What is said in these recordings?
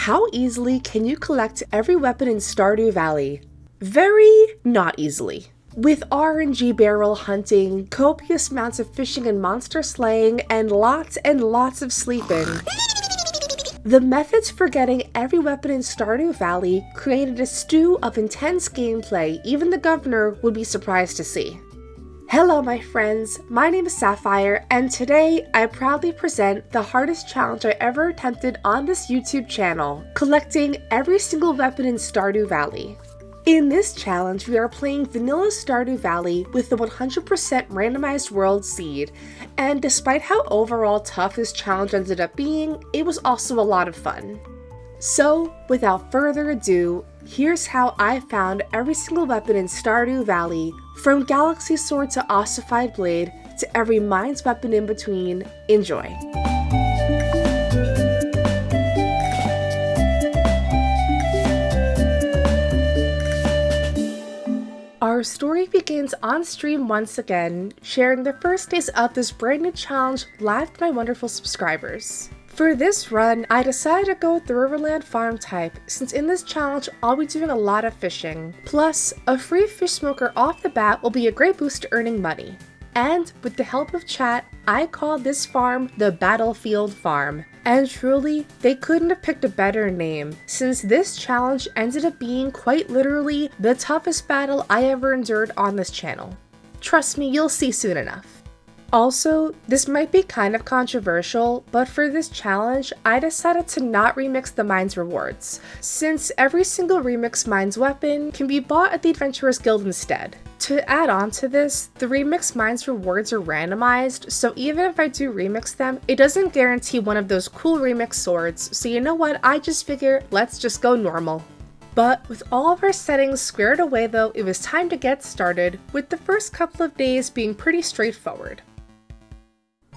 How easily can you collect every weapon in Stardew Valley? Very not easily. With RNG barrel hunting, copious amounts of fishing and monster slaying, and lots of sleeping. The methods for getting every weapon in Stardew Valley created a stew of intense gameplay even the governor would be surprised to see. Hello my friends, my name is Sapphire, and today I proudly present the hardest challenge I ever attempted on this YouTube channel, collecting every single weapon in Stardew Valley. In this challenge, we are playing vanilla Stardew Valley with the 100% randomized world seed, and despite how overall tough this challenge ended up being, it was also a lot of fun. So, without further ado, here's how I found every single weapon in Stardew Valley, from Galaxy Sword to Ossified Blade, to every Mines weapon in between. Enjoy! Our story begins on stream once again, sharing the first days of this brand new challenge live to my wonderful subscribers. For this run, I decided to go with the Riverland farm type, since in this challenge I'll be doing a lot of fishing. Plus, a free fish smoker off the bat will be a great boost to earning money. And with the help of chat, I called this farm the Battlefield Farm. And truly, they couldn't have picked a better name, since this challenge ended up being quite literally the toughest battle I ever endured on this channel. Trust me, you'll see soon enough. Also, this might be kind of controversial, but for this challenge, I decided to not remix the Mines rewards, since every single remix Mines weapon can be bought at the Adventurers Guild instead. To add on to this, the remix Mines rewards are randomized, so even if I do remix them, it doesn't guarantee one of those cool remix swords, so you know what, I just figure, let's just go normal. But with all of our settings squared away though, it was time to get started, with the first couple of days being pretty straightforward.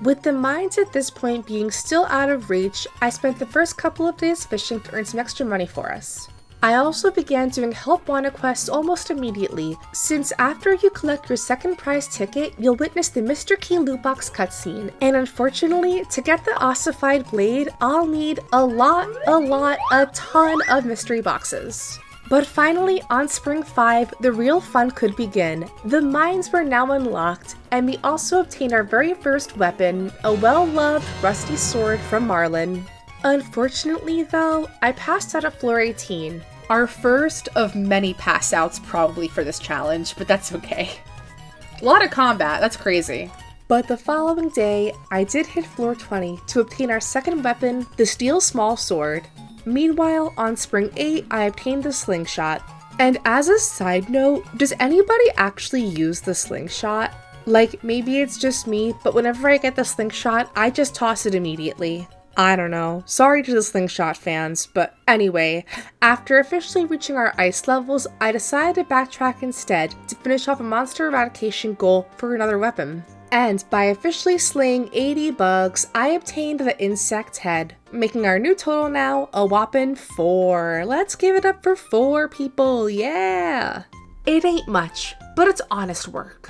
With the mines at this point being still out of reach, I spent the first couple of days fishing to earn some extra money for us. I also began doing help wanted quests almost immediately, since after you collect your second prize ticket, you'll witness the Mr. Key loot box cutscene, and unfortunately, to get the Ossified Blade, I'll need a ton of mystery boxes. But finally, on Spring 5, the real fun could begin. The mines were now unlocked, and we also obtained our very first weapon, a well-loved rusty sword from Marlin. Unfortunately though, I passed out at floor 18. Our first of many pass-outs probably for this challenge, but that's okay. A lot of combat, that's crazy. But the following day, I did hit floor 20 to obtain our second weapon, the steel small sword. Meanwhile, on Spring 8, I obtained the slingshot. And as a side note, does anybody actually use the slingshot? Like, maybe it's just me, but whenever I get the slingshot, I just toss it immediately. I don't know. Sorry to the slingshot fans, but anyway, after officially reaching our ice levels, I decided to backtrack instead to finish off a monster eradication goal for another weapon. And by officially slaying 80 bugs, I obtained the insect head, making our new total now a whopping 4. Let's give it up for 4 people, yeah! It ain't much, but it's honest work.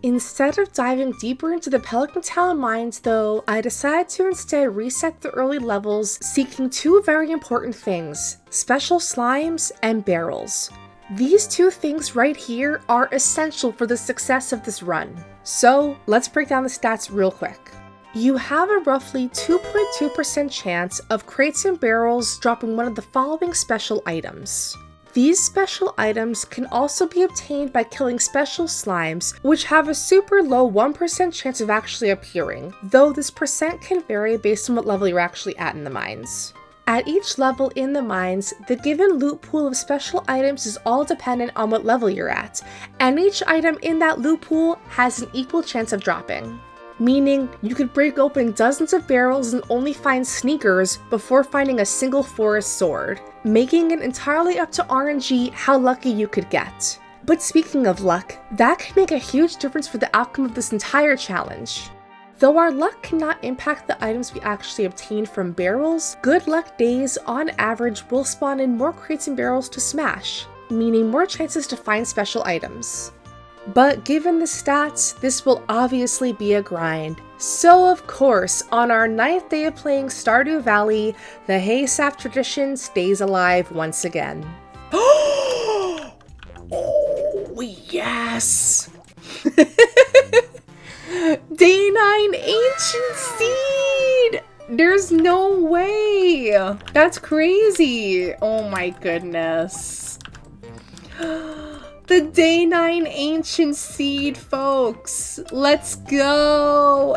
Instead of diving deeper into the Pelican Town mines though, I decided to instead reset the early levels, seeking 2 very important things, special slimes and barrels. These 2 things right here are essential for the success of this run. So let's break down the stats real quick. You have a roughly 2.2% chance of crates and barrels dropping one of the following special items. These special items can also be obtained by killing special slimes, which have a super low 1% chance of actually appearing, though this percent can vary based on what level you're actually at in the mines. At each level in the mines, the given loot pool of special items is all dependent on what level you're at, and each item in that loot pool has an equal chance of dropping. Meaning, you could break open dozens of barrels and only find sneakers before finding a single forest sword, making it entirely up to RNG how lucky you could get. But speaking of luck, that can make a huge difference for the outcome of this entire challenge. Though our luck cannot impact the items we actually obtain from barrels, good luck days on average will spawn in more crates and barrels to smash, meaning more chances to find special items. But given the stats, this will obviously be a grind. So of course, on our 9th day of playing Stardew Valley, the hay sap tradition stays alive once again. Oh, yes! Day 9 Ancient Seed! There's no way! That's crazy! Oh my goodness. The Day 9 Ancient Seed, folks! Let's go!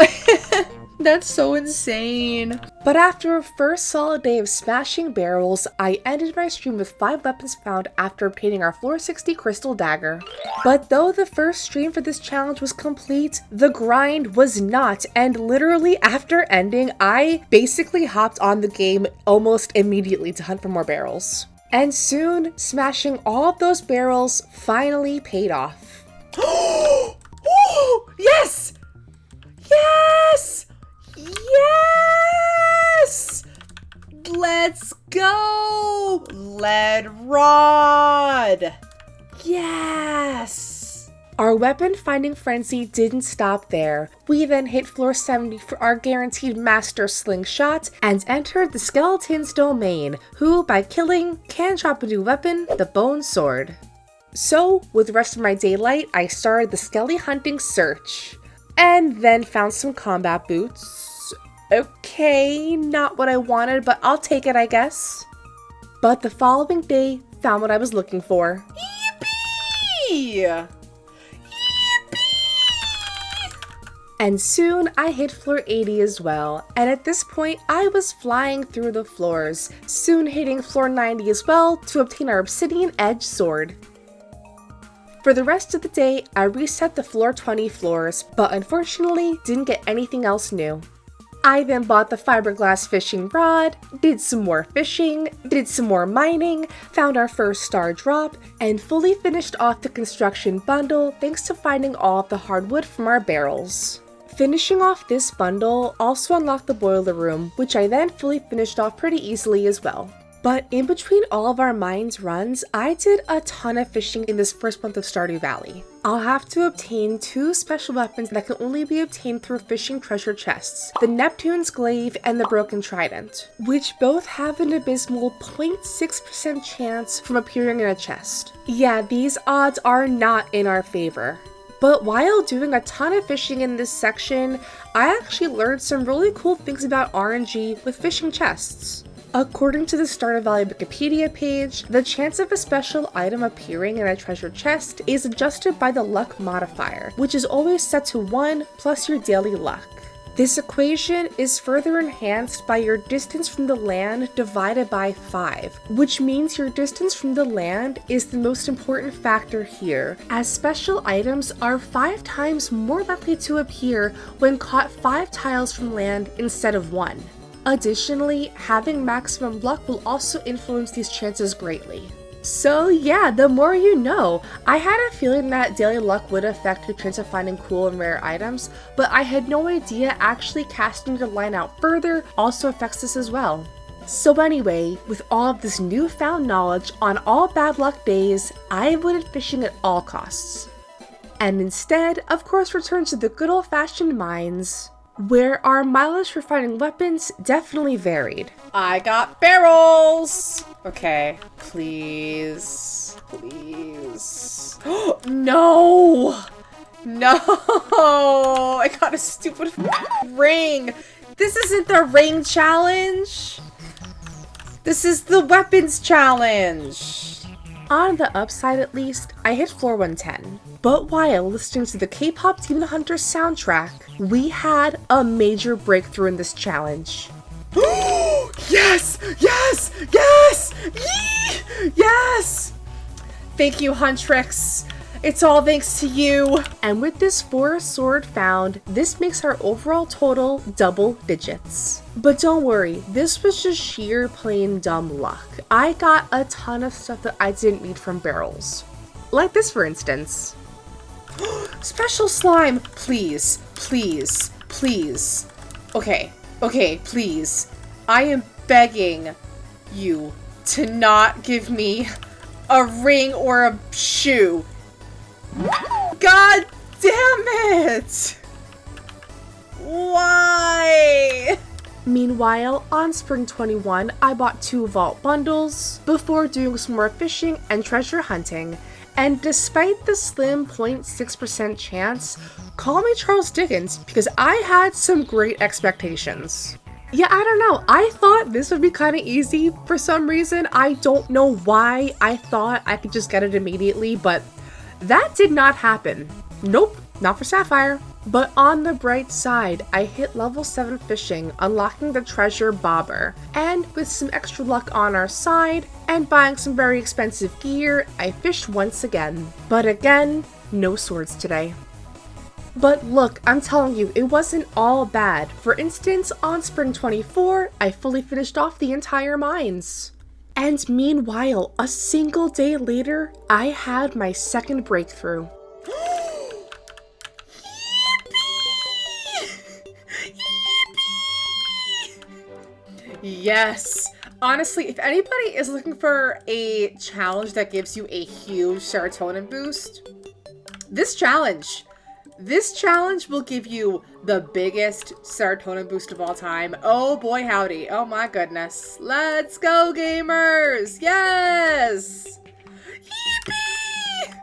That's so insane. But after a first solid day of smashing barrels, I ended my stream with 5 weapons found after obtaining our floor 60 crystal dagger. But though the first stream for this challenge was complete, the grind was not, and literally after ending, I basically hopped on the game almost immediately to hunt for more barrels. And soon, smashing all of those barrels finally paid off. Yes! Yes! Yes! Let's go! Lead rod! Yes! Our weapon finding frenzy didn't stop there. We then hit floor 70 for our guaranteed master slingshot and entered the skeleton's domain, who by killing can drop a new weapon, the bone sword. So with the rest of my daylight, I started the skelly hunting search. And then found some combat boots. Okay, not what I wanted, but I'll take it, I guess. But the following day, found what I was looking for. Yippee! And soon I hit floor 80 as well, and at this point I was flying through the floors, soon hitting floor 90 as well to obtain our obsidian edge sword. For the rest of the day, I reset the floor 20 floors, but unfortunately didn't get anything else new. I then bought the fiberglass fishing rod, did some more fishing, did some more mining, found our first star drop, and fully finished off the construction bundle thanks to finding all of the hardwood from our barrels. Finishing off this bundle also unlocked the boiler room, which I then fully finished off pretty easily as well. But in between all of our mines runs, I did a ton of fishing in this first month of Stardew Valley. I'll have to obtain 2 special weapons that can only be obtained through fishing treasure chests, the Neptune's Glaive and the Broken Trident, which both have an abysmal 0.6% chance from appearing in a chest. Yeah, these odds are not in our favor. But while doing a ton of fishing in this section, I actually learned some really cool things about RNG with fishing chests. According to the Stardew Valley Wikipedia page, the chance of a special item appearing in a treasure chest is adjusted by the luck modifier, which is always set to 1 plus your daily luck. This equation is further enhanced by your distance from the land divided by 5, which means your distance from the land is the most important factor here, as special items are 5 times more likely to appear when caught 5 tiles from land instead of 1. Additionally, having maximum luck will also influence these chances greatly. So yeah, the more you know. I had a feeling that daily luck would affect your chance of finding cool and rare items, but I had no idea actually casting your line out further also affects this as well. So anyway, with all of this newfound knowledge, on all bad luck days, I avoided fishing at all costs. And instead, of course, returned to the good old-fashioned mines, where our mileage for finding weapons definitely varied. I got barrels! Okay, please. Please. No! No! I got a stupid ring! This isn't the ring challenge! This is the weapons challenge! On the upside at least, I hit floor 110. But while listening to the K-pop Demon Hunter soundtrack, we had a major breakthrough in this challenge. Yes! Yes! Yes! Yee! Yes! Thank you, Huntrix. It's all thanks to you. And with this forest sword found, this makes our overall total double digits. But don't worry, this was just sheer plain dumb luck. I got a ton of stuff that I didn't need from barrels. Like this, for instance. Special slime! Please, please, please. Okay, please. I am begging you to not give me a ring or a shoe. God damn it! Why? Meanwhile, on Spring 21, I bought 2 vault bundles before doing some more fishing and treasure hunting. And despite the slim 0.6% chance, call me Charles Dickens because I had some great expectations. Yeah, I don't know. I thought this would be kind of easy for some reason. I don't know why I thought I could just get it immediately, but that did not happen. Nope, not for Sapphire. But on the bright side, I hit level 7 fishing, unlocking the treasure bobber. And with some extra luck on our side, and buying some very expensive gear, I fished once again. But again, no swords today. But look, I'm telling you, it wasn't all bad. For instance, on Spring 24, I fully finished off the entire mines. And meanwhile, a single day later, I had my second breakthrough. Yes! Honestly, if anybody is looking for a challenge that gives you a huge serotonin boost, this challenge will give you the biggest serotonin boost of all time. Oh boy howdy. Oh my goodness. Let's go, gamers! Yes! Yippee!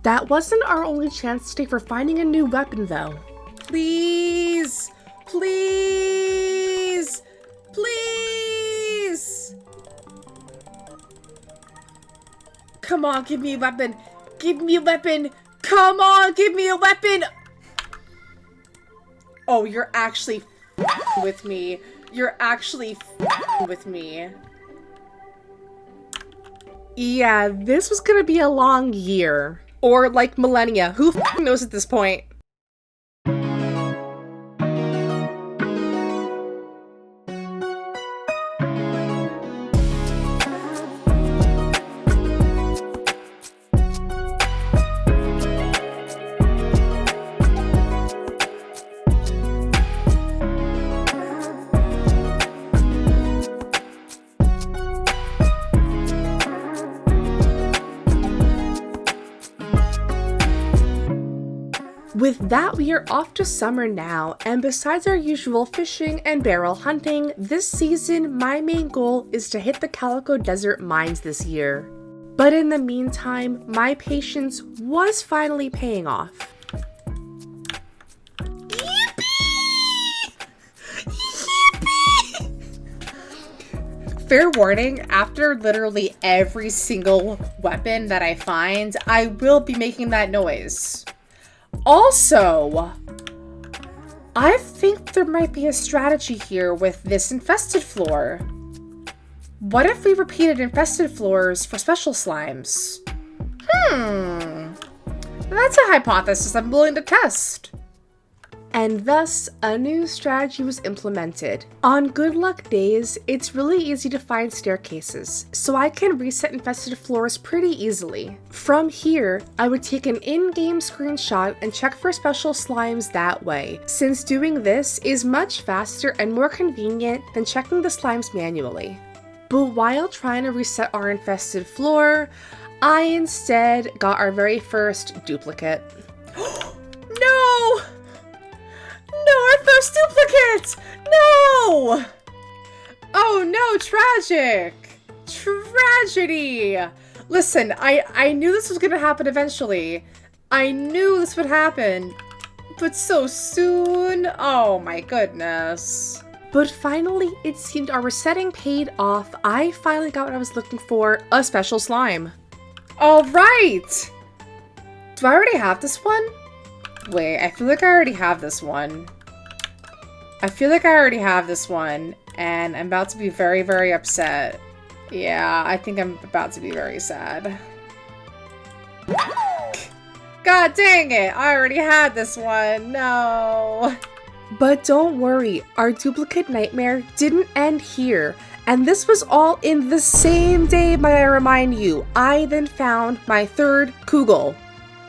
That wasn't our only chance today for finding a new weapon though. Please! Please! Please! Come on, give me a weapon. Give me a weapon. Come on, give me a weapon. Oh, you're actually with me. You're actually with me. Yeah, this was gonna be a long year. Or like millennia. Who knows at this point? With that, we are off to summer now, and besides our usual fishing and barrel hunting, this season my main goal is to hit the Calico Desert mines this year. But in the meantime, my patience was finally paying off. Fair warning, after literally every single weapon that I find, I will be making that noise. Also, I think there might be a strategy here with this infested floor. What if we repeated infested floors for special slimes? That's a hypothesis I'm willing to test. And thus, a new strategy was implemented. On good luck days, it's really easy to find staircases, so I can reset infested floors pretty easily. From here, I would take an in-game screenshot and check for special slimes that way, since doing this is much faster and more convenient than checking the slimes manually. But while trying to reset our infested floor, I instead got our very first duplicate. No! No, our first duplicate! No! Oh no, tragic! Tragedy! Listen, I knew this was gonna happen eventually. I knew this would happen. But so soon? Oh my goodness. But finally, it seemed our resetting paid off. I finally got what I was looking for, a special slime. Alright! Do I already have this one? Wait, I feel like I already have this one. And I'm about to be very, very upset. Yeah, I think I'm about to be very sad. God dang it, I already had this one, no. But don't worry, our duplicate nightmare didn't end here. And this was all in the same day, might I remind you. I then found my third Kugel.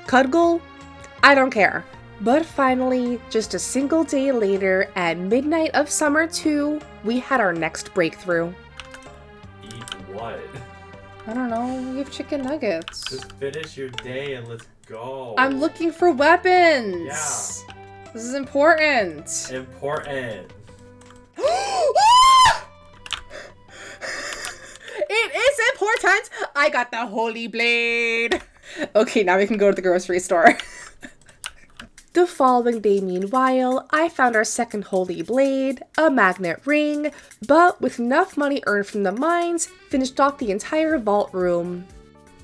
Cudgel? I don't care. But finally, just a single day later, at midnight of summer 2, we had our next breakthrough. Eat what? I don't know. We have chicken nuggets. Just finish your day and let's go. I'm looking for weapons. Yeah. This is important. Important. It is important. I got the holy blade. Okay, now we can go to the grocery store. The following day, meanwhile, I found our second holy blade, a magnet ring, but with enough money earned from the mines, finished off the entire vault room.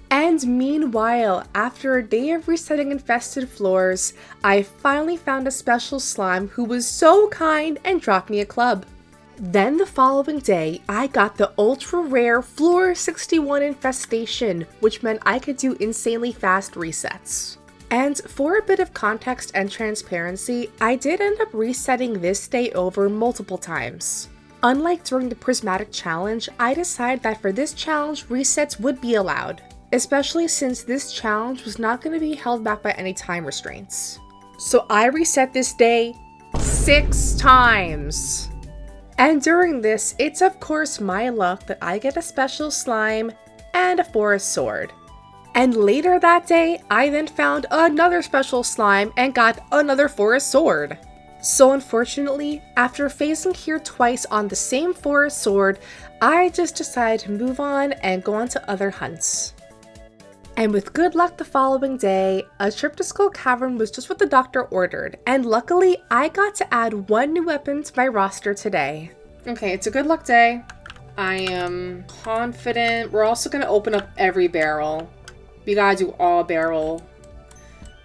And meanwhile, after a day of resetting infested floors, I finally found a special slime who was so kind and dropped me a club. Then the following day, I got the ultra rare Floor 61 infestation, which meant I could do insanely fast resets. And for a bit of context and transparency, I did end up resetting this day over multiple times. Unlike during the Prismatic Challenge, I decided that for this challenge, resets would be allowed, especially since this challenge was not going to be held back by any time restraints. So I reset this day 6 times. And during this, it's of course my luck that I get a special slime and a forest sword. And later that day, I then found another special slime and got another forest sword. So unfortunately, after phasing here twice on the same forest sword, I just decided to move on and go on to other hunts. And with good luck the following day, a trip to Skull Cavern was just what the doctor ordered, and luckily I got to add 1 new weapon to my roster today. Okay, it's a good luck day. I am confident. We're also going to open up every barrel. We gotta do all barrel.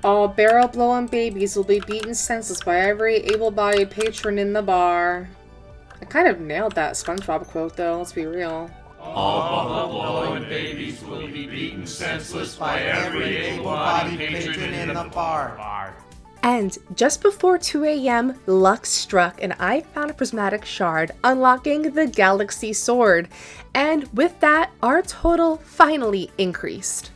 All barrel-blowing babies will be beaten senseless by every able-bodied patron in the bar. I kind of nailed that SpongeBob quote though, let's be real. All barrel-blowing babies will be beaten senseless by every able-bodied patron in the bar. And just before 2 a.m., luck struck and I found a prismatic shard, unlocking the Galaxy Sword. And with that, our total finally increased.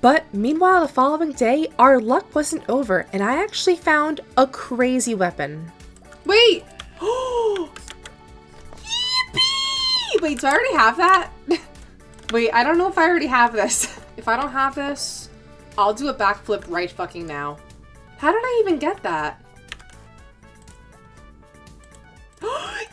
But meanwhile, the following day, our luck wasn't over, and I actually found a crazy weapon. Wait! Yippee! Wait, do I already have that? Wait, I don't know if I already have this. If I don't have this, I'll do a backflip right fucking now. How did I even get that? Yippee!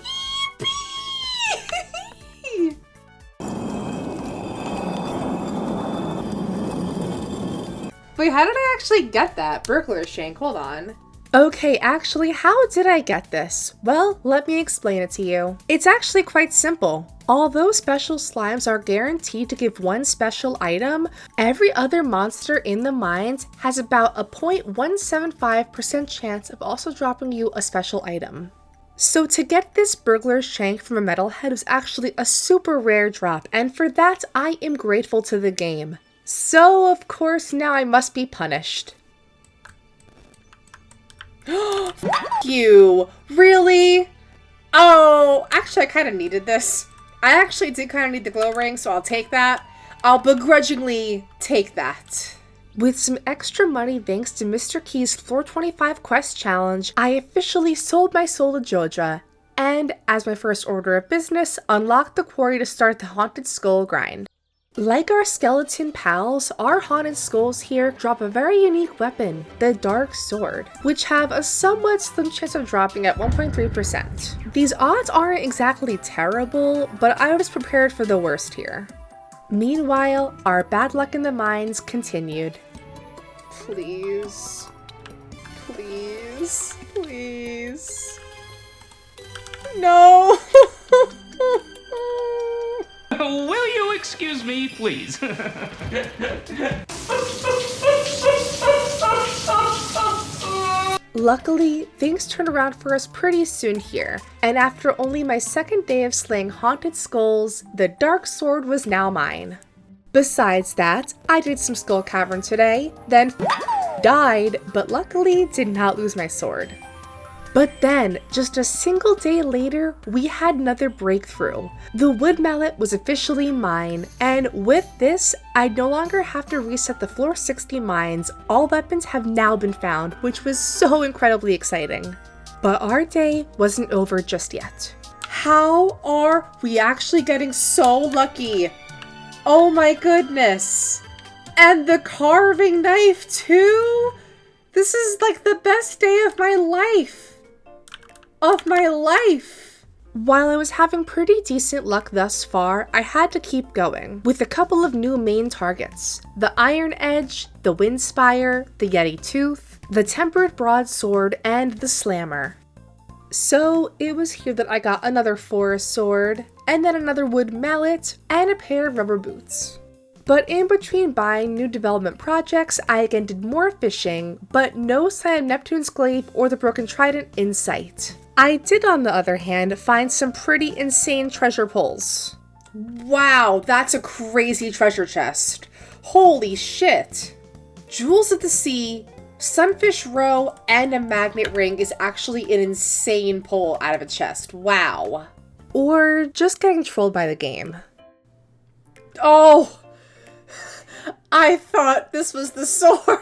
Wait, how did I actually get that? Burglar's Shank, hold on. Okay, actually, how did I get this? Well, let me explain it to you. It's actually quite simple. Although special slimes are guaranteed to give 1 special item, every other monster in the mines has about a 0.175% chance of also dropping you a special item. So to get this Burglar's Shank from a metalhead was actually a super rare drop, and for that, I am grateful to the game. So, of course, now I must be punished. You! Really? Oh, actually I kind of needed this. I actually did kind of need the glow ring, so I'll take that. I'll begrudgingly take that. With some extra money thanks to Mr. Key's Floor 25 quest challenge, I officially sold my soul to Joja, and as my first order of business, unlocked the quarry to start the Haunted Skull grind. Like our skeleton pals, our haunted skulls here drop a very unique weapon, the Dark Sword, which have a somewhat slim chance of dropping at 1.3%. These odds aren't exactly terrible, but I was prepared for the worst here. Meanwhile, our bad luck in the mines continued. Please. Please. Please. No! Will you excuse me, please? Luckily, things turned around for us pretty soon here, and after only my second day of slaying haunted skulls, the Dark Sword was now mine. Besides that, I did some Skull Cavern today, then died, but luckily did not lose my sword. But then, just a single day later, we had another breakthrough. The wood mallet was officially mine, and with this, I no longer have to reset the floor 60 mines. All weapons have now been found, which was so incredibly exciting. But our day wasn't over just yet. How are we actually getting so lucky? Oh my goodness. And the carving knife too? This is like the best day of my life. While I was having pretty decent luck thus far, I had to keep going, with a couple of new main targets. The Iron Edge, the Wind Spire, the Yeti Tooth, the Tempered Broadsword, and the Slammer. So it was here that I got another forest sword, and then another wood mallet, and a pair of rubber boots. But in between buying new development projects, I again did more fishing, but no sign of Neptune's Glaive or the Broken Trident in sight. I did, on the other hand, find some pretty insane treasure pulls. Wow, that's a crazy treasure chest. Holy shit. Jewels of the Sea, Sunfish Row, and a magnet ring is actually an insane pull out of a chest. Wow. Or just getting trolled by the game. Oh! I thought this was the sword!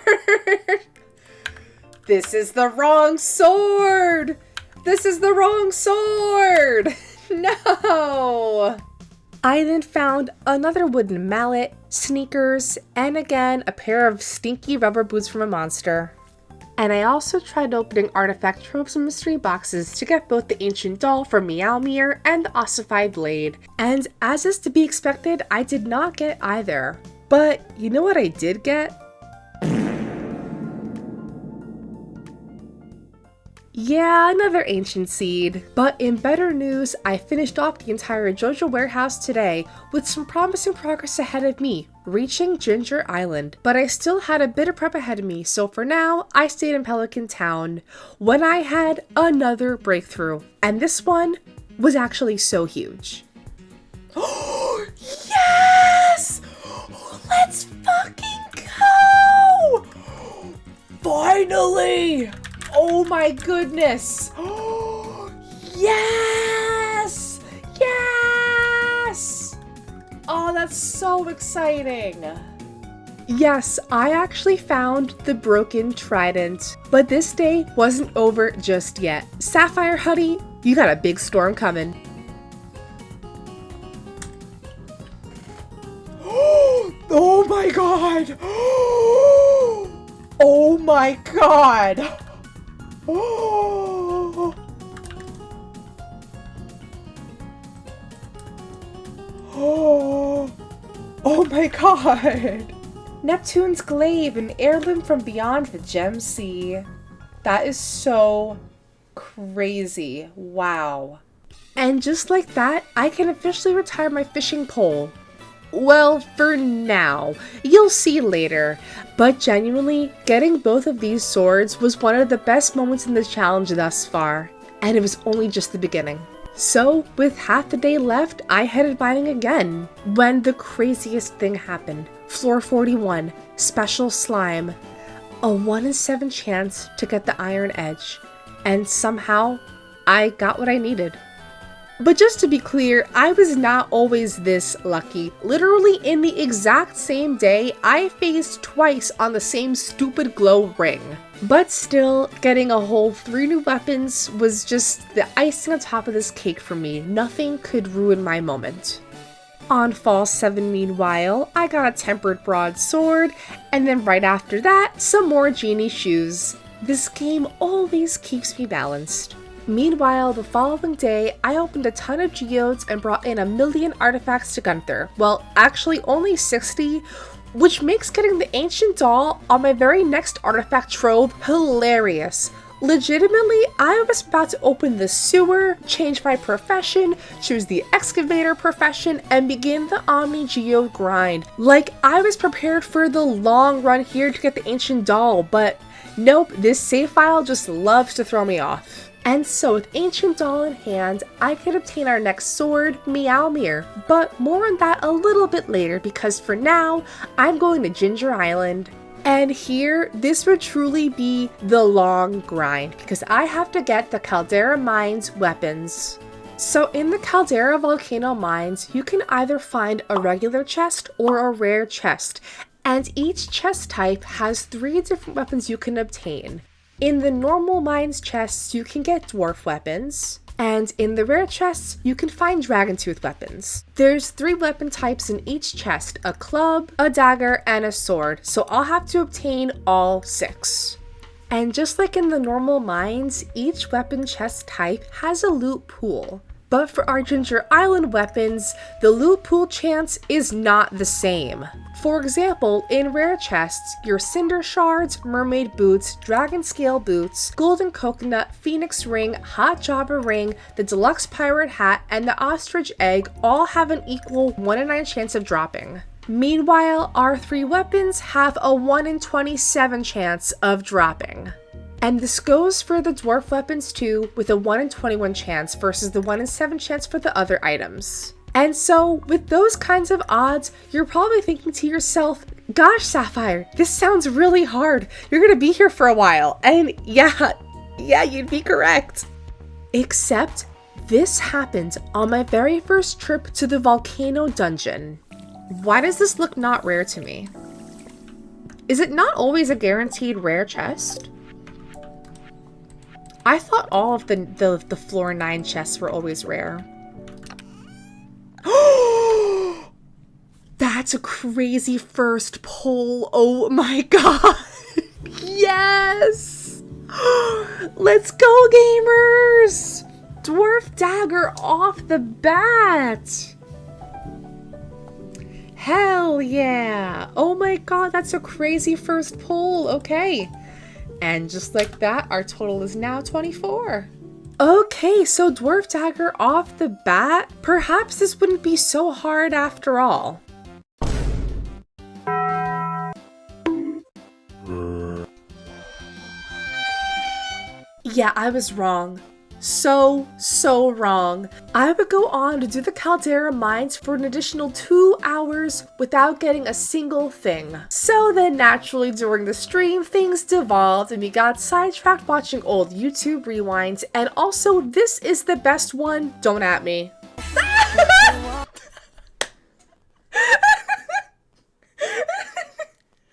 This is the wrong sword! This is the wrong sword! No! I then found another wooden mallet, sneakers, and again a pair of stinky rubber boots from a monster. And I also tried opening artifact tropes and mystery boxes to get both the ancient doll from Meowmere and the ossified blade. And as is to be expected, I did not get either. But you know what I did get? Yeah, another ancient seed. But in better news, I finished off the entire JoJo warehouse today with some promising progress ahead of me, reaching Ginger Island. But I still had a bit of prep ahead of me, so for now, I stayed in Pelican Town when I had another breakthrough. And this one was actually so huge. Oh, yes! Let's fucking go! Finally! Oh my goodness! Oh, yes! Yes! Oh, that's so exciting! Yes, I actually found the broken trident, but this day wasn't over just yet. Sapphire Honey, you got a big storm coming. Oh my god! Oh my god! Oh! Oh! Oh my god! Neptune's Glaive, an heirloom from beyond the Gem Sea. That is so crazy. Wow. And just like that, I can officially retire my fishing pole. Well, for now. You'll see later. But genuinely, getting both of these swords was one of the best moments in the challenge thus far. And it was only just the beginning. So, with half the day left, I headed mining again. When the craziest thing happened. Floor 41, Special Slime. A 1 in 7 chance to get the Iron Edge. And somehow, I got what I needed. But just to be clear, I was not always this lucky. Literally in the exact same day, I phased twice on the same stupid glow ring. But still, getting a whole 3 new weapons was just the icing on top of this cake for me. Nothing could ruin my moment. On Fall 7 meanwhile, I got a Tempered Broadsword, and then right after that, some more genie shoes. This game always keeps me balanced. Meanwhile, the following day, I opened a ton of geodes and brought in 1,000,000 artifacts to Gunther. Well, actually only 60, which makes getting the ancient doll on my very next artifact trove hilarious. Legitimately, I was about to open the sewer, change my profession, choose the excavator profession, and begin the Omni Geode grind. Like, I was prepared for the long run here to get the ancient doll, but nope, this save file just loves to throw me off. And so with Ancient Doll in hand, I could obtain our next sword, Meowmere. But more on that a little bit later, because for now, I'm going to Ginger Island. And here, this would truly be the long grind, because I have to get the Caldera Mines weapons. So in the Caldera Volcano Mines, you can either find a regular chest or a rare chest. And each chest type has 3 different weapons you can obtain. In the normal mines chests, you can get dwarf weapons. And in the rare chests, you can find dragon tooth weapons. There's 3 weapon types in each chest, a club, a dagger, and a sword, so I'll have to obtain all 6. And just like in the normal mines, each weapon chest type has a loot pool. But for our Ginger Island weapons, the loot pool chance is not the same. For example, in rare chests, your Cinder Shards, Mermaid Boots, Dragon Scale Boots, Golden Coconut, Phoenix Ring, Hot Jabba Ring, the Deluxe Pirate Hat, and the Ostrich Egg all have an equal 1 in 9 chance of dropping. Meanwhile, our 3 weapons have a 1 in 27 chance of dropping. And this goes for the dwarf weapons too, with a 1 in 21 chance versus the 1 in 7 chance for the other items. And so, with those kinds of odds, you're probably thinking to yourself, gosh, Sapphire, this sounds really hard. You're gonna be here for a while. And yeah, you'd be correct. Except, this happened on my very first trip to the Volcano dungeon. Why does this look not rare to me? Is it not always a guaranteed rare chest? I thought all of the floor 9 chests were always rare. That's a crazy first pull. Oh my god. Yes. Let's go, gamers. Dwarf dagger off the bat. Hell yeah. Oh my god, that's a crazy first pull. Okay. And just like that, our total is now 24. Okay, so Dwarf Dagger off the bat. Perhaps this wouldn't be so hard after all. Yeah, I was wrong. So wrong. I would go on to do the Caldera mines for an additional 2 hours without getting a single thing. So then naturally during the stream, things devolved and we got sidetracked watching old YouTube rewinds, and also this is the best one, don't at me.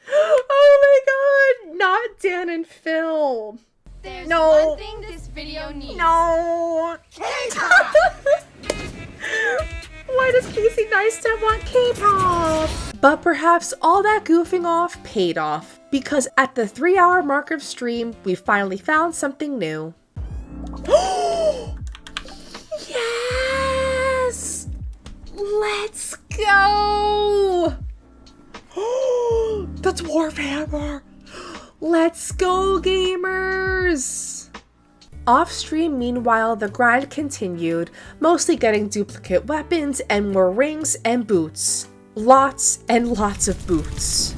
Oh my god, not Dan and Phil. There's No. one thing this video needs. No! Why does Casey Neistat want K-pop? But perhaps all that goofing off paid off, because at the 3-hour mark of stream, we finally found something new. Yes! Let's go! The Dwarf Hammer! Let's go, gamers! Off-stream, meanwhile, the grind continued, mostly getting duplicate weapons and more rings and boots. Lots and lots of boots.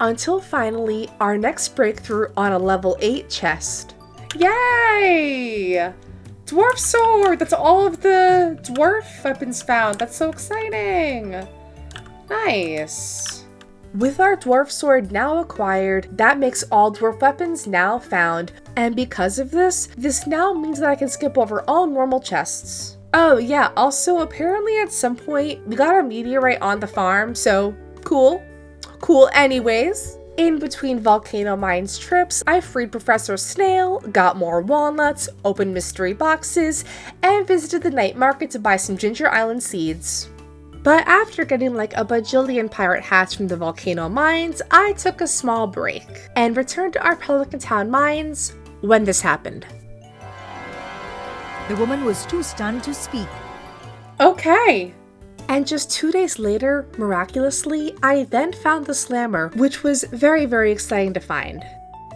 Until finally, our next breakthrough on a level 8 chest. Yay! Dwarf sword! That's all of the dwarf weapons found. That's so exciting! Nice. With our dwarf sword now acquired, that makes all dwarf weapons now found, and because of this now means that I can skip over all normal chests. Oh yeah, also apparently at some point we got a meteorite on the farm, so cool. Cool anyways. In between Volcano Mines trips, I freed Professor Snail, got more walnuts, opened mystery boxes, and visited the night market to buy some Ginger Island seeds. But after getting like a bajillion pirate hats from the Volcano Mines, I took a small break and returned to our Pelican Town mines when this happened. The woman was too stunned to speak. Okay. And just 2 days later, miraculously, I then found the slammer, which was very, very exciting to find.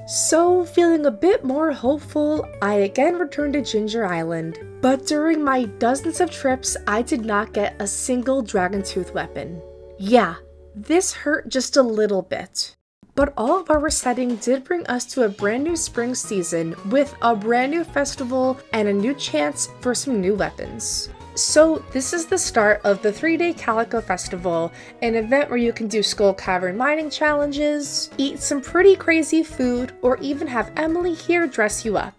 So, feeling a bit more hopeful, I again returned to Ginger Island. But during my dozens of trips, I did not get a single dragon tooth weapon. Yeah, this hurt just a little bit. But all of our resetting did bring us to a brand new spring season with a brand new festival and a new chance for some new weapons. So this is the start of the 3-day Calico Festival, an event where you can do Skull Cavern mining challenges, eat some pretty crazy food, or even have Emily here dress you up.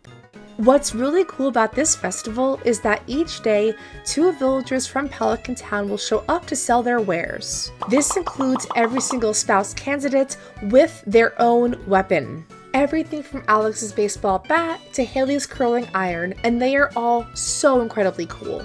What's really cool about this festival is that each day, 2 villagers from Pelican Town will show up to sell their wares. This includes every single spouse candidate with their own weapon. everything from Alex's baseball bat to Haley's curling iron, and they are all so incredibly cool.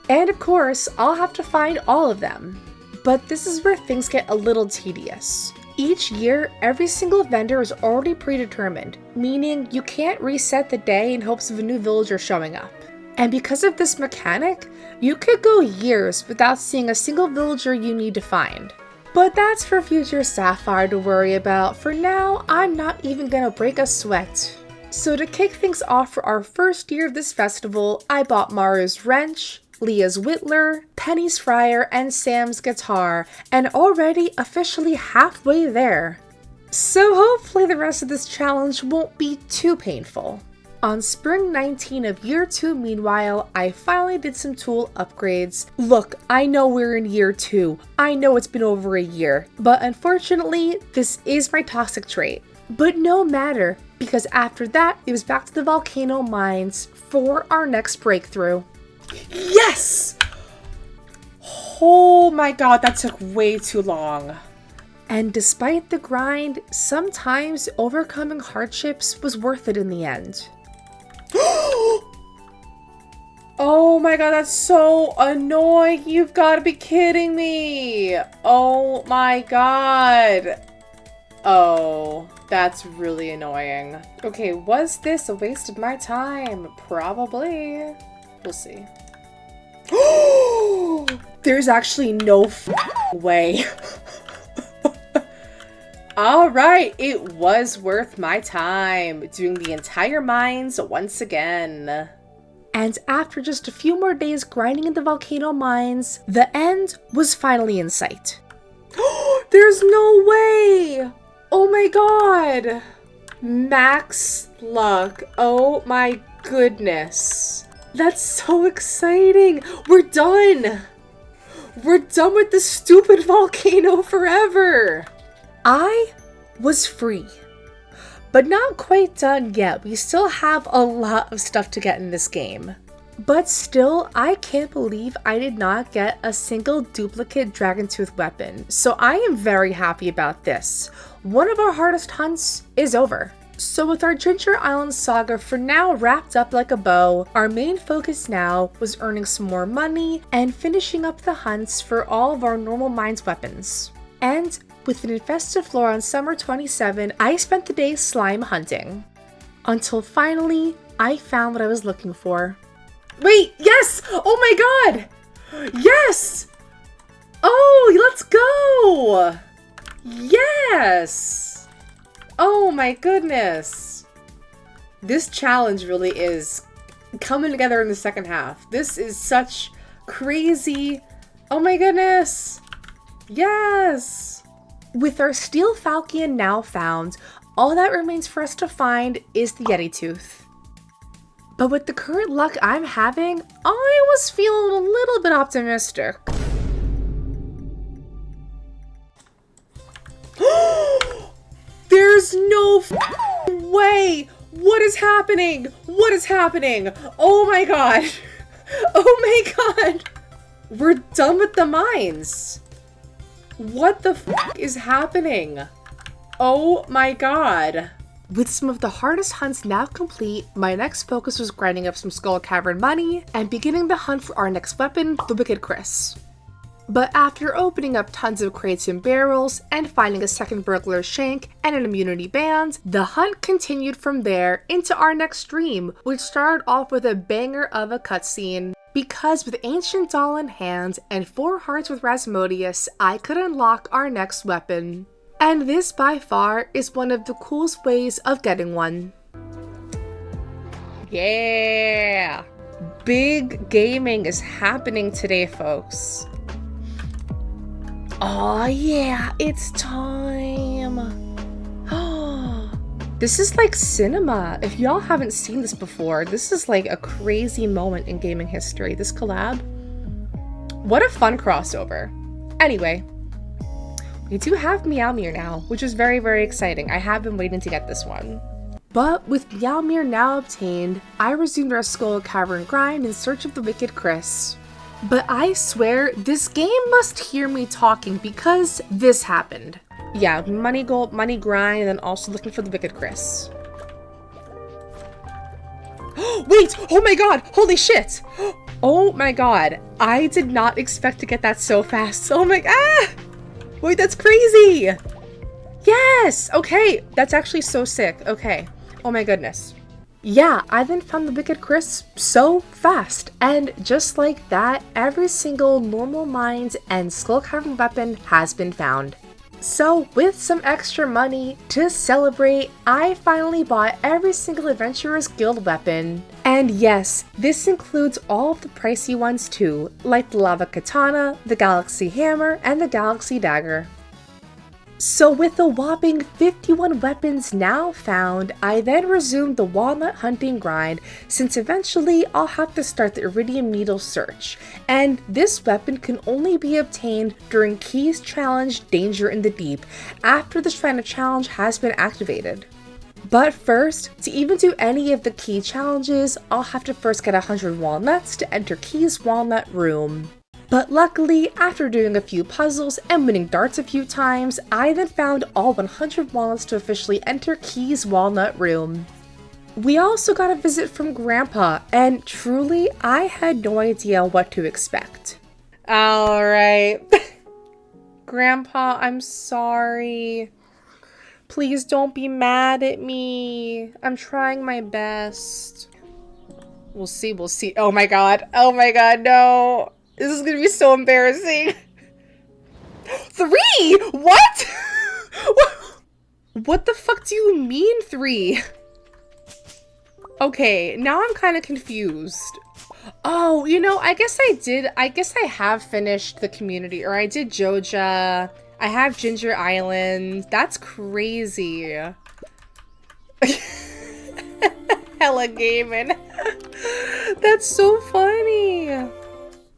And of course, I'll have to find all of them. But this is where things get a little tedious. Each year, every single vendor is already predetermined, meaning you can't reset the day in hopes of a new villager showing up. And because of this mechanic, you could go years without seeing a single villager you need to find. But that's for future Sapphire to worry about. For now, I'm not even gonna break a sweat. So to kick things off for our first year of this festival, I bought Maru's wrench, Leah's whittler, Penny's fryer, and Sam's guitar, and already officially halfway there. So hopefully the rest of this challenge won't be too painful. On spring 19 of year 2, meanwhile, I finally did some tool upgrades. Look, I know we're in year 2. I know it's been over a year, but unfortunately, this is my toxic trait. But no matter, because after that, it was back to the volcano mines for our next breakthrough. Yes! Oh my god, that took way too long. And despite the grind, sometimes overcoming hardships was worth it in the end. Oh my god, that's so annoying. You've got to be kidding me. Oh my god. Oh, that's really annoying. Okay, was this a waste of my time? Probably. We'll see. There's actually no way. Alright, it was worth my time, doing the entire mines once again. And after just a few more days grinding in the volcano mines, the end was finally in sight. There's no way! Oh my god! Max luck. Oh my goodness. That's so exciting! We're done! We're done with this stupid volcano forever! I was free, but not quite done yet. We still have a lot of stuff to get in this game. But still, I can't believe I did not get a single duplicate Dragontooth weapon, so I am very happy about this. One of our hardest hunts is over. So with our Ginger Island saga for now wrapped up like a bow, our main focus now was earning some more money and finishing up the hunts for all of our normal mines weapons. And with an infested floor on summer 27, I spent the day slime hunting. Until finally, I found what I was looking for. Wait, yes! Oh my god! Yes! Oh, let's go! Yes! Oh my goodness. This challenge really is coming together in the second half. This is such crazy... Oh my goodness! Yes! With our Steel Falcon now found, all that remains for us to find is the Yeti Tooth. But with the current luck I'm having, I was feeling a little bit optimistic. There's no way! What is happening? What is happening? Oh my god! Oh my god! We're done with the mines! What the is happening? Oh my god. With some of the hardest hunts now complete, my next focus was grinding up some Skull Cavern money and beginning the hunt for our next weapon, the Wicked Chris. But after opening up tons of crates and barrels and finding a second burglar shank and an immunity band, the hunt continued from there into our next stream, which started off with a banger of a cutscene. Because with Ancient Doll in hand and 4 hearts with Rasmodius, I could unlock our next weapon. And this by far is one of the coolest ways of getting one. Yeah! Big gaming is happening today, folks. Oh yeah, it's time! This is like cinema. If y'all haven't seen this before, this is like a crazy moment in gaming history. This collab. What a fun crossover. Anyway, we do have Meowmere now, which is very, very exciting. I have been waiting to get this one. But with Meowmere now obtained, I resumed our Skull Cavern grind in search of the Wicked Chris. But I swear, this game must hear me talking because this happened. Yeah, money goal, money grind, and then also looking for the Wicked Chris. Wait! Oh my god! Holy shit! Oh my god. I did not expect to get that so fast. Oh my... Ah! Wait, that's crazy! Yes! Okay, that's actually so sick. Okay. Oh my goodness. Yeah, I then found the Wicked Crisp so fast. And just like that, every single normal mines and skull carving weapon has been found. So, with some extra money to celebrate, I finally bought every single Adventurer's Guild weapon. And yes, this includes all of the pricey ones too, like the Lava Katana, the Galaxy Hammer, and the Galaxy Dagger. So with a whopping 51 weapons now found, I then resumed the walnut hunting grind, since eventually I'll have to start the Iridium Needle search, and this weapon can only be obtained during Key's Challenge Danger in the Deep, after the Shrine of Challenge has been activated. But first, to even do any of the Key challenges, I'll have to first get 100 walnuts to enter Key's Walnut Room. But luckily, after doing a few puzzles and winning darts a few times, I then found all 100 walnuts to officially enter Key's Walnut Room. We also got a visit from Grandpa, and truly, I had no idea what to expect. Alright. Grandpa, I'm sorry. Please don't be mad at me. I'm trying my best. We'll see. Oh my god, no. This is gonna be so embarrassing. 3? What? What the fuck do you mean 3? Okay, now I'm kind of confused. Oh, you know, I guess I have finished the community, or I did Joja. I have Ginger Island. That's crazy. Hella gaming. That's so funny.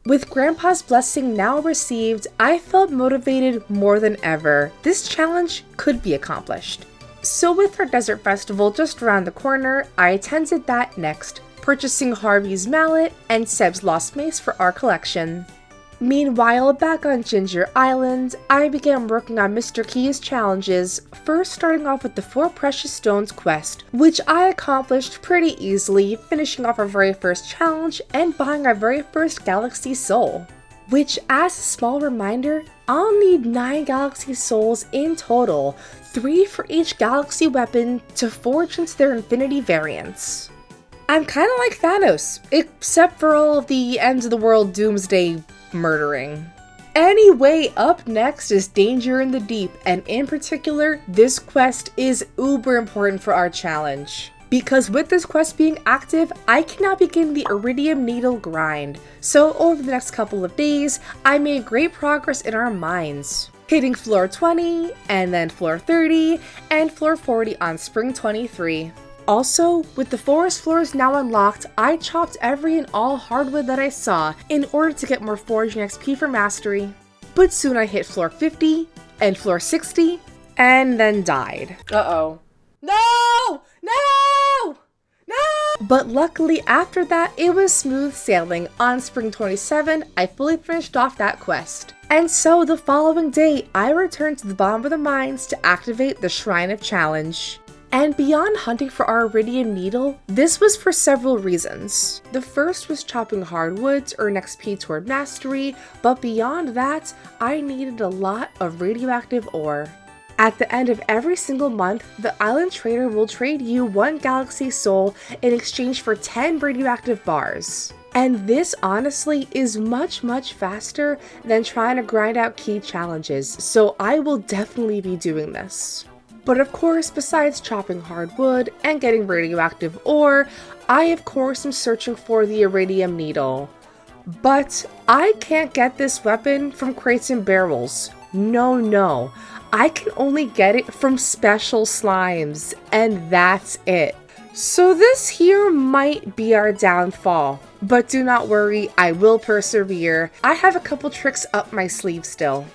With Grandpa's blessing now received, I felt motivated more than ever. This challenge could be accomplished. So with our desert festival just around the corner, I attended that next, purchasing Harvey's mallet and Seb's lost mace for our collection. Meanwhile, back on Ginger Island, I began working on Mr. Key's challenges, first starting off with the 4 Precious Stones quest, which I accomplished pretty easily, finishing off our very first challenge and buying our very first Galaxy Soul. Which, as a small reminder, I'll need 9 Galaxy Souls in total, 3 for each Galaxy weapon to forge into their Infinity variants. I'm kinda like Thanos, except for all of the ends of the world doomsday murdering. Anyway, up next is Danger in the Deep, and in particular, this quest is uber important for our challenge. Because with this quest being active, I can now begin the Iridium Needle grind. So over the next couple of days, I made great progress in our mines, hitting floor 20, and then floor 30, and floor 40 on spring 23. Also, with the forest floors now unlocked, I chopped every and all hardwood that I saw in order to get more foraging XP for mastery. But soon I hit floor 50 and floor 60 and then died. Uh-oh. No! No! No! But luckily after that, it was smooth sailing. On spring 27, I fully finished off that quest. And so the following day, I returned to the bottom of the mines to activate the Shrine of Challenge. And beyond hunting for our Iridium Needle, this was for several reasons. The first was chopping hardwood to earn XP toward mastery, but beyond that, I needed a lot of radioactive ore. At the end of every single month, the island trader will trade you 1 Galaxy Soul in exchange for 10 radioactive bars. And this honestly is much faster than trying to grind out key challenges, so I will definitely be doing this. But of course, besides chopping hardwood and getting radioactive ore, I of course am searching for the Iridium Needle. But I can't get this weapon from crates and barrels. No. I can only get it from special slimes, and that's it. So this here might be our downfall. But do not worry, I will persevere. I have a couple tricks up my sleeve still.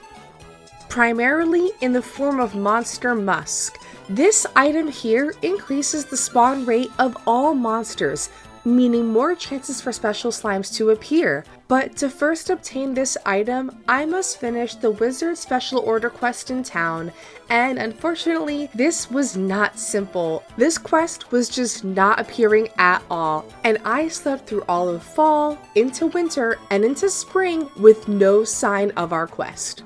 Primarily in the form of Monster Musk. This item here increases the spawn rate of all monsters, meaning more chances for special slimes to appear. But to first obtain this item, I must finish the Wizard Special Order quest in town, and unfortunately, this was not simple. This quest was just not appearing at all, and I slept through all of fall, into winter, and into spring with no sign of our quest.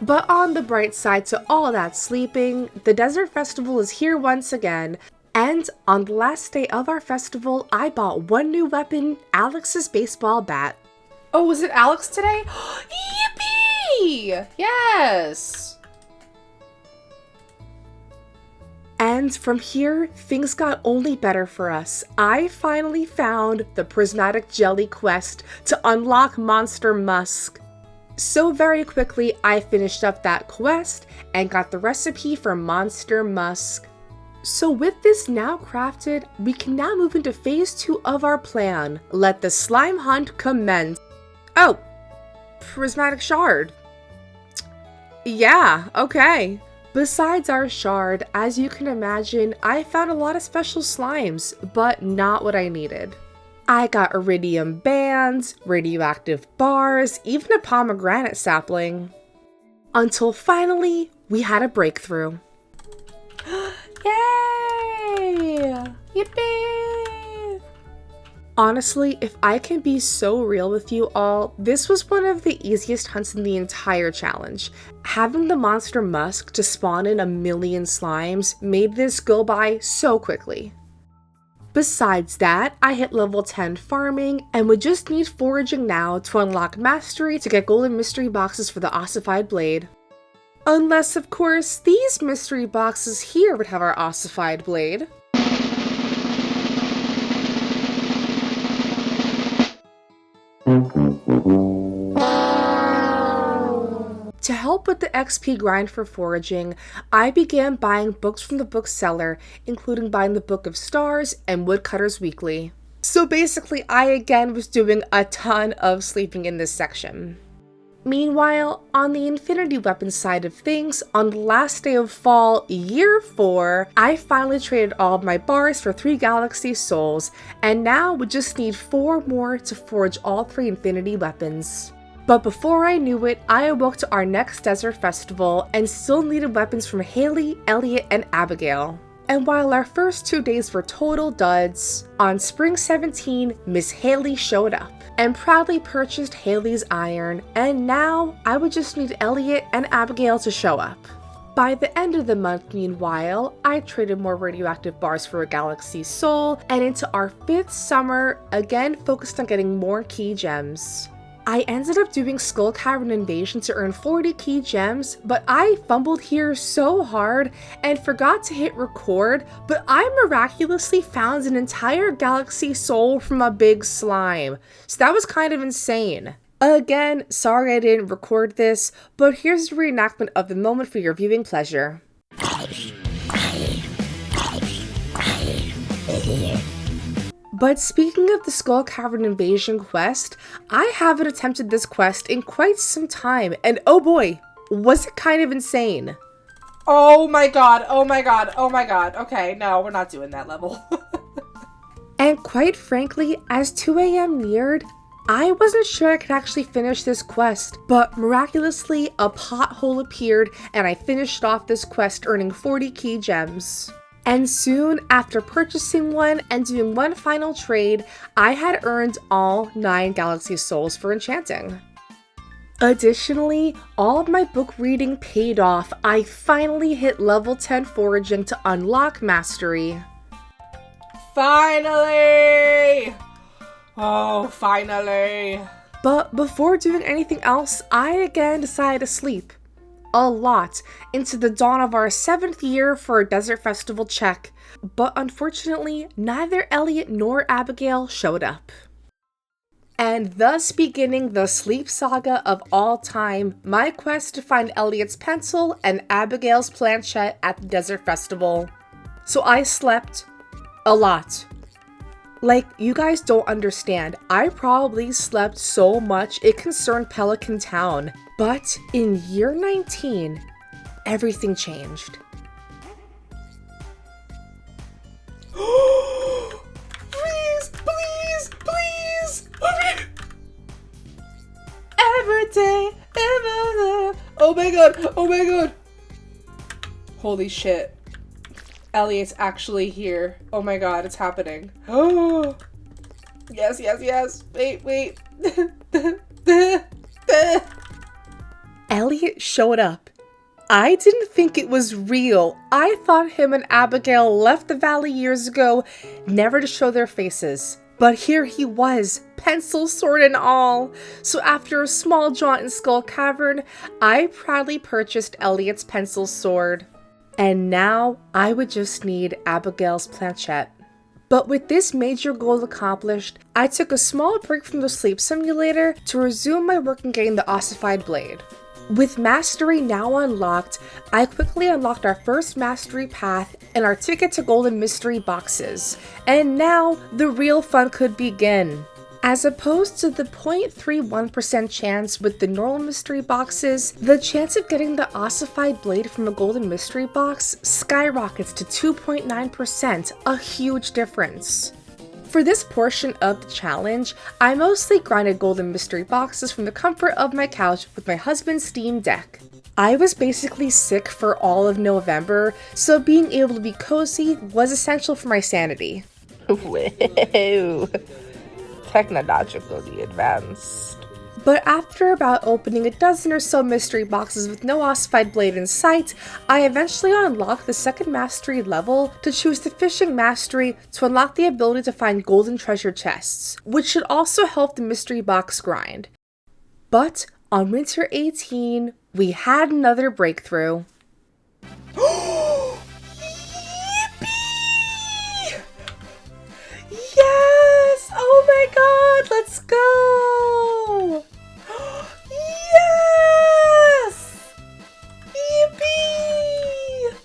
But on the bright side to all that sleeping, the Desert Festival is here once again, and on the last day of our festival, I bought one new weapon, Alex's baseball bat. Oh, was it Alex today? Yippee! Yes! And from here, things got only better for us. I finally found the Prismatic Jelly quest to unlock Monster Musk. So very quickly, I finished up that quest and got the recipe for Monster Musk. So with this now crafted, we can now move into phase 2 of our plan. Let the slime hunt commence. Oh, prismatic shard. Yeah, okay. Besides our shard, as you can imagine, I found a lot of special slimes, but not what I needed. I got iridium bands, radioactive bars, even a pomegranate sapling. Until finally, we had a breakthrough. Yay! Yippee! Honestly, if I can be so real with you all, this was one of the easiest hunts in the entire challenge. Having the Monster Musk to spawn in 1,000,000 slimes made this go by so quickly. Besides that, I hit level 10 farming and would just need foraging now to unlock mastery to get golden mystery boxes for the ossified blade. Unless, of course, these mystery boxes here would have our ossified blade. To help with the XP grind for foraging, I began buying books from the bookseller, including buying the Book of Stars and Woodcutter's Weekly. So basically, I again was doing a ton of sleeping in this section. Meanwhile, on the Infinity Weapons side of things, on the last day of fall, year 4, I finally traded all of my bars for 3 Galaxy Souls, and now would just need 4 more to forge all 3 Infinity Weapons. But before I knew it, I awoke to our next Desert Festival and still needed weapons from Haley, Elliot, and Abigail. And while our first 2 days were total duds, on Spring 17, Miss Haley showed up and proudly purchased Haley's iron, and now I would just need Elliot and Abigail to show up. By the end of the month, meanwhile, I traded more radioactive bars for a Galaxy Soul, and into our 5th summer, again focused on getting more key gems. I ended up doing Skull Cavern Invasion to earn 40 key gems, but I fumbled here so hard and forgot to hit record, but I miraculously found an entire Galaxy Soul from a big slime. So that was kind of insane. Again, sorry I didn't record this, but here's a reenactment of the moment for your viewing pleasure. But speaking of the Skull Cavern Invasion quest, I haven't attempted this quest in quite some time, and oh boy, was it kind of insane. Oh my god, oh my god, oh my god. Okay, no, we're not doing that level. And quite frankly, as 2 a.m. neared, I wasn't sure I could actually finish this quest, but miraculously, a pothole appeared and I finished off this quest earning 40 key gems. And soon, after purchasing one and doing one final trade, I had earned all 9 Galaxy Souls for enchanting. Additionally, all of my book reading paid off. I finally hit level 10 foraging to unlock mastery. Finally! Oh, finally! But before doing anything else, I again decided to sleep. A lot into the dawn of our 7th year for a Desert Festival check, but unfortunately, neither Elliot nor Abigail showed up. And thus beginning the sleep saga of all time, my quest to find Elliot's pencil and Abigail's planchette at the Desert Festival. So I slept a lot. Like, you guys don't understand, I probably slept so much it concerned Pelican Town. But in year 19, everything changed. Please, please, Oh my god! Oh my god! Holy shit. Elliot's actually here. Oh my god, it's happening. Oh! Yes, yes, yes! Wait, wait. Elliot showed up. I didn't think it was real. I thought him and Abigail left the valley years ago, never to show their faces. But here he was, pencil, sword, and all. So after a small jaunt in Skull Cavern, I proudly purchased Elliot's pencil sword. And now I would just need Abigail's planchette. But with this major goal accomplished, I took a small break from the sleep simulator to resume my work in getting the ossified blade. With Mastery now unlocked, I quickly unlocked our first Mastery path and our ticket to Golden Mystery boxes, and now the real fun could begin. As opposed to the 0.31% chance with the normal mystery boxes, the chance of getting the ossified blade from a golden mystery box skyrockets to 2.9%, a huge difference. For this portion of the challenge, I mostly grinded golden mystery boxes from the comfort of my couch with my husband's Steam Deck. I was basically sick for all of November, so being able to be cozy was essential for my sanity. Whoa. Technologically advanced. But after about opening a dozen or so mystery boxes with no ossified blade in sight, I eventually unlocked the second mastery level to choose the fishing mastery to unlock the ability to find golden treasure chests, which should also help the mystery box grind. But on Winter 18, we had another breakthrough. Yes! Oh my god, let's go! Yes! Yippee!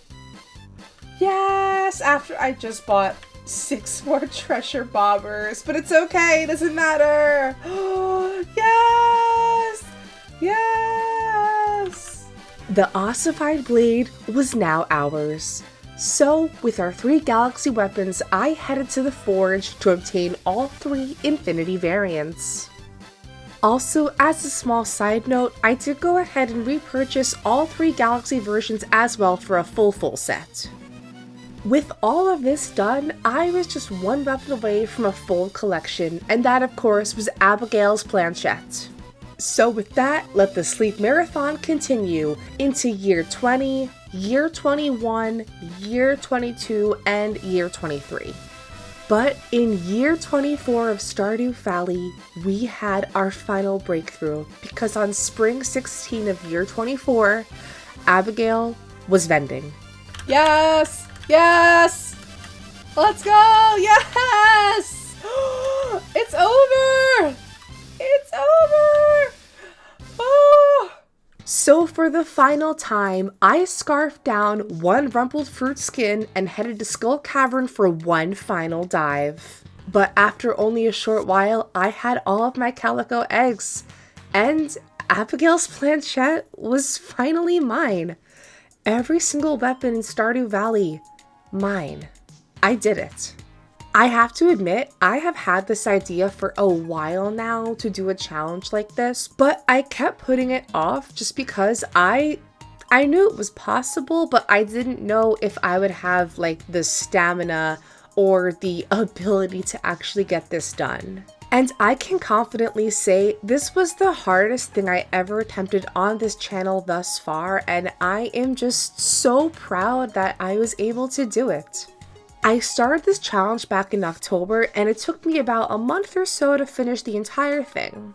Yes! After I just bought 6 more treasure bobbers, but it's okay, it doesn't matter! Yes! Yes! The ossified blade was now ours. So, with our 3 galaxy weapons, I headed to the forge to obtain all 3 infinity variants. Also, as a small side note, I did go ahead and repurchase all 3 galaxy versions as well for a full set. With all of this done, I was just 1 weapon away from a full collection, and that of course was Abigail's planchette. So with that, let the sleep marathon continue into year 20, year 21, year 22, and year 23. But in year 24 of Stardew Valley, we had our final breakthrough because on spring 16 of year 24, Abigail was vending. Yes! Yes! Let's go! Yes! It's over! It's over! Oh! So for the final time, I scarfed down 1 rumpled fruit skin and headed to Skull Cavern for 1 final dive. But after only a short while, I had all of my calico eggs, and Abigail's planchette was finally mine. Every single weapon in Stardew Valley, mine. I did it. I have to admit, I have had this idea for a while now to do a challenge like this, but I kept putting it off just because I knew it was possible, but I didn't know if I would have like the stamina or the ability to actually get this done. And I can confidently say this was the hardest thing I ever attempted on this channel thus far, and I am just so proud that I was able to do it. I started this challenge back in October, and it took me about a month or so to finish the entire thing.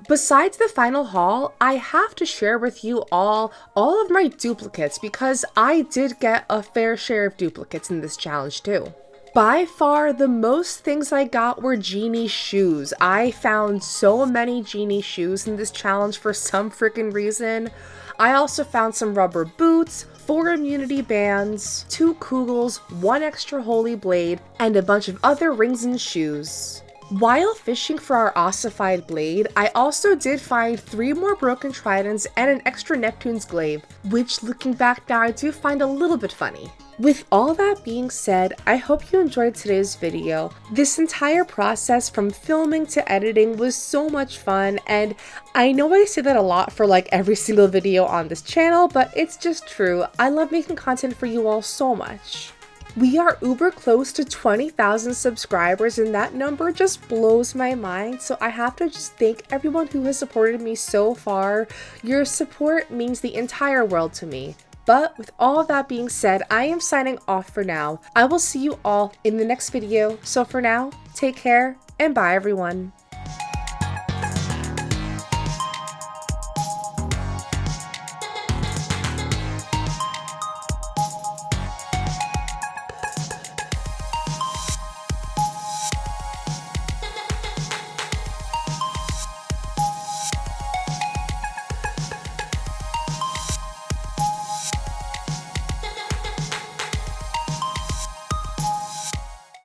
Besides the final haul, I have to share with you all of my duplicates because I did get a fair share of duplicates in this challenge too. By far, the most things I got were genie shoes. I found so many genie shoes in this challenge for some freaking reason. I also found some rubber boots, 4 immunity bands, 2 kugels, 1 extra holy blade, and a bunch of other rings and shoes. While fishing for our ossified blade, I also did find 3 more broken tridents and an extra Neptune's glaive, which looking back now I do find a little bit funny. With all that being said, I hope you enjoyed today's video. This entire process from filming to editing was so much fun, and I know I say that a lot for like every single video on this channel, but it's just true. I love making content for you all so much. We are uber close to 20,000 subscribers, and that number just blows my mind, so I have to just thank everyone who has supported me so far. Your support means the entire world to me. But with all of that being said, I am signing off for now. I will see you all in the next video. So for now, take care and bye everyone.